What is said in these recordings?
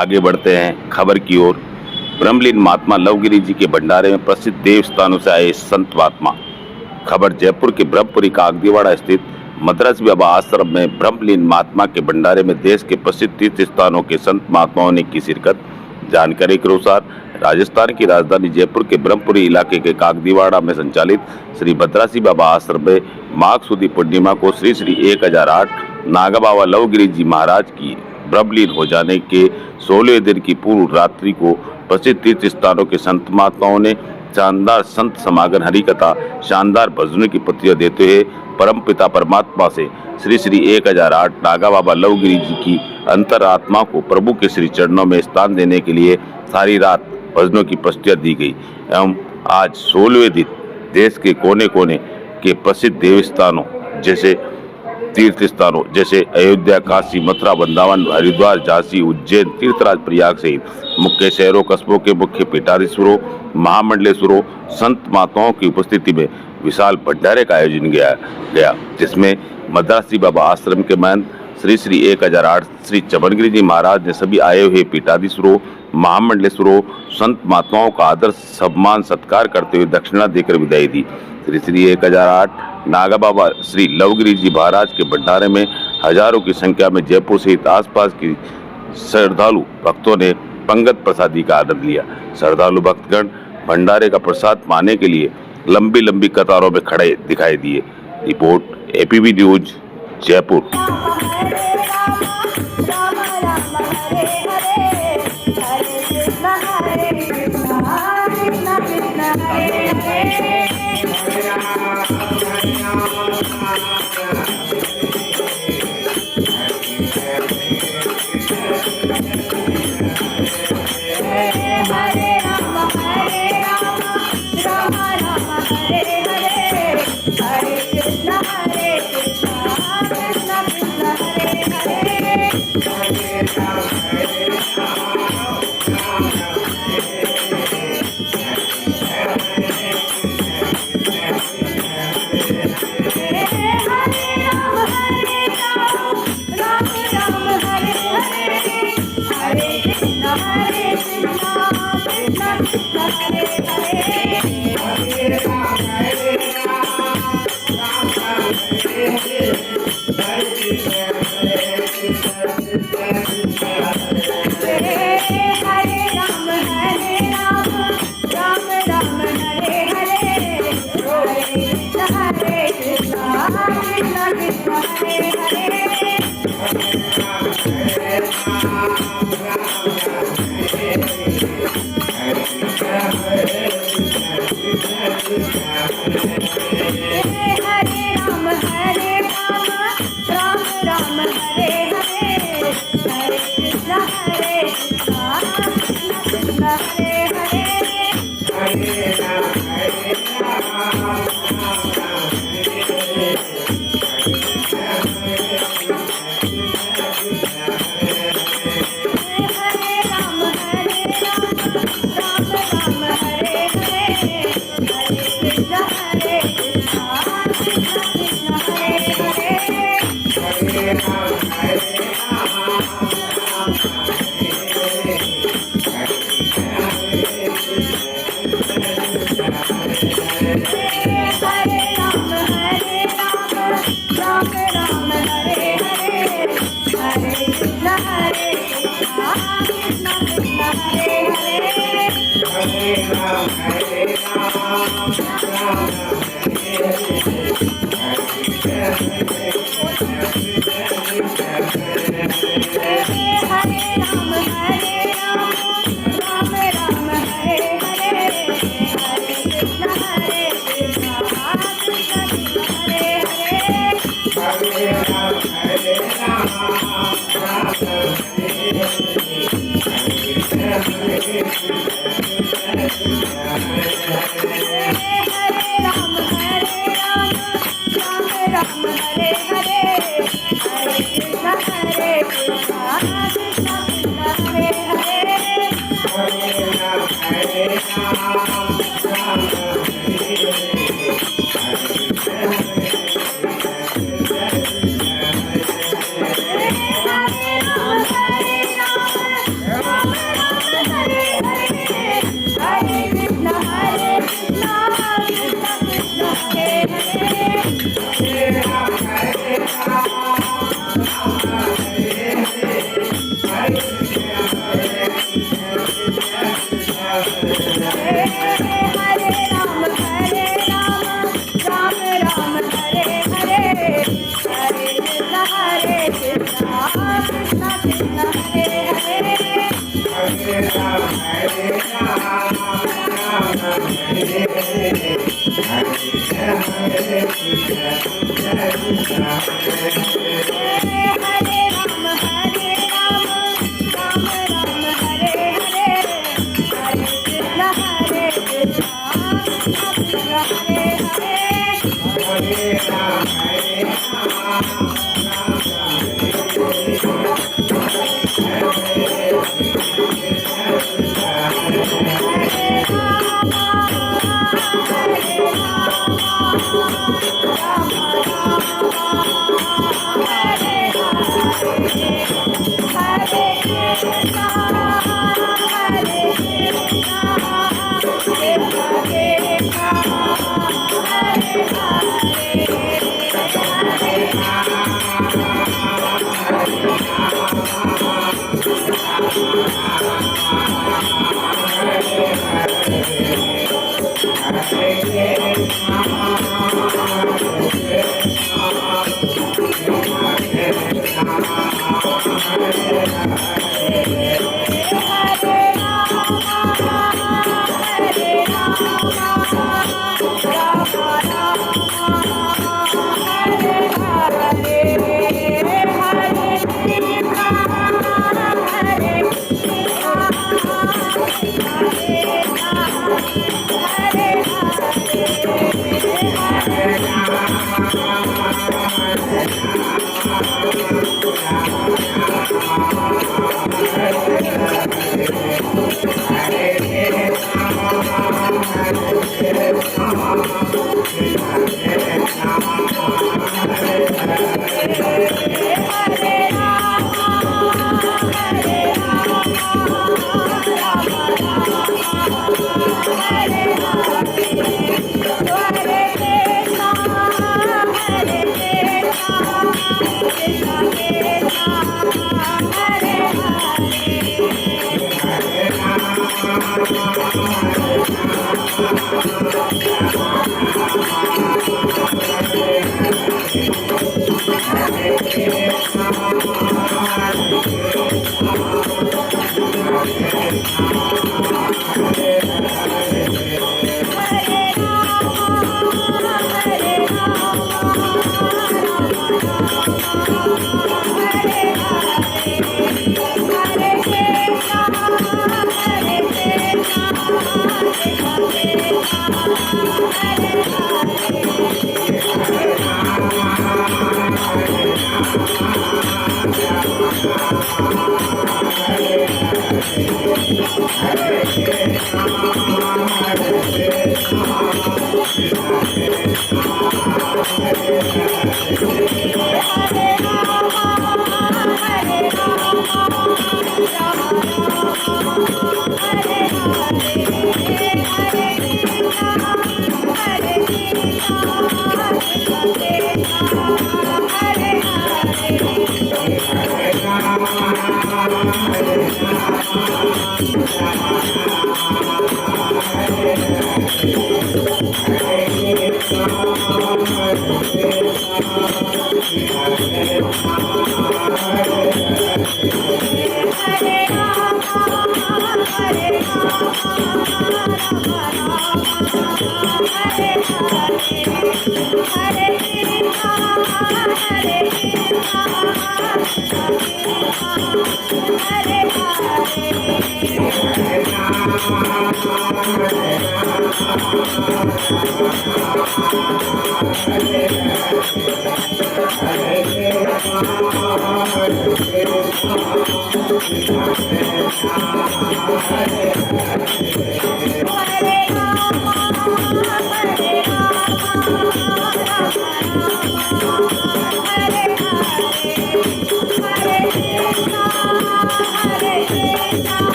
आगे बढ़ते हैं खबर की ओर। ब्रह्मलीन महात्मा लवगिरी जी के भंडारे में प्रसिद्ध देव स्थानों से आए संत महात्मा। खबर जयपुर के ब्रह्मपुरी कागदीवाड़ा स्थित मद्रासी बाबा आश्रम में ब्रह्मलीन महात्मा के भंडारे में देश के प्रसिद्ध तीर्थ स्थानों के संत महात्माओं ने की शिरकत। जानकारी के अनुसार राजस्थान की राजधानी जयपुर के ब्रह्मपुरी इलाके के कागदीवाड़ा में संचालित श्री मद्रासी बाबा आश्रम में माघ सुदी पूर्णिमा को श्री श्री 1008 नागा बाबा लवगिरी जी महाराज की ब्रह्मलीन हो जाने के 16वें दिन की पूर्व रात्रि को प्रसिद्ध तीर्थ स्थानों के संत महात्माओं ने शानदार संत समागम हरिकथा शानदार भजनों की प्रतिक्रिया देते हुए परम पिता परमात्मा से श्री श्री 1008 नागा बाबा लवगिरी जी की अंतरात्मा को प्रभु के श्री चरणों में स्थान देने के लिए सारी रात भजनों की प्रतिक्रिया दी गई एवं आज 16वें दिन देश के कोने कोने के प्रसिद्ध देव स्थानों जैसे तीर्थ स्थानों जैसे अयोध्या, काशी, मथुरा, वृंदावन, हरिद्वार, झांसी, उज्जैन, तीर्थराज, प्रयाग सहित मुख्य शहरों कस्बों के मुख्य पीठाधीश्वरों महामंडलेश्वरों संत महात्माओं की उपस्थिति में विशाल भंडारे का आयोजन गया जिसमें मद्रासी बाबा आश्रम के महंत श्री श्री 1008 श्री चमनगिरी जी महाराज ने सभी आए हुए पीठाधीश्वरों महामंडलेश्वरों संत महात्माओं का आदर सम्मान सत्कार करते हुए दक्षिणा देकर विदाई दी। श्री श्री 1008 नागा बाबा श्री लवगिरी जी महाराज के भंडारे में हजारों की संख्या में जयपुर सहित आसपास की श्रद्धालु भक्तों ने पंगत प्रसादी का आनंद लिया। श्रद्धालु भक्तगण भंडारे का प्रसाद पाने के लिए लंबी लंबी कतारों में खड़े दिखाई दिए। Report ABP news Jaipur.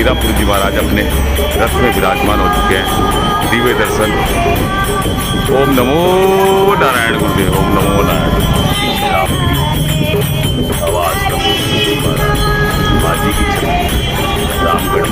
हीरापुर जी महाराज अपने रथ में विराजमान हो चुके हैं। दिव्य दर्शन। ओम नमो नारायण गुरुदेव। ओम नमो नारायण। आवाज बाजी की छवि रामगढ़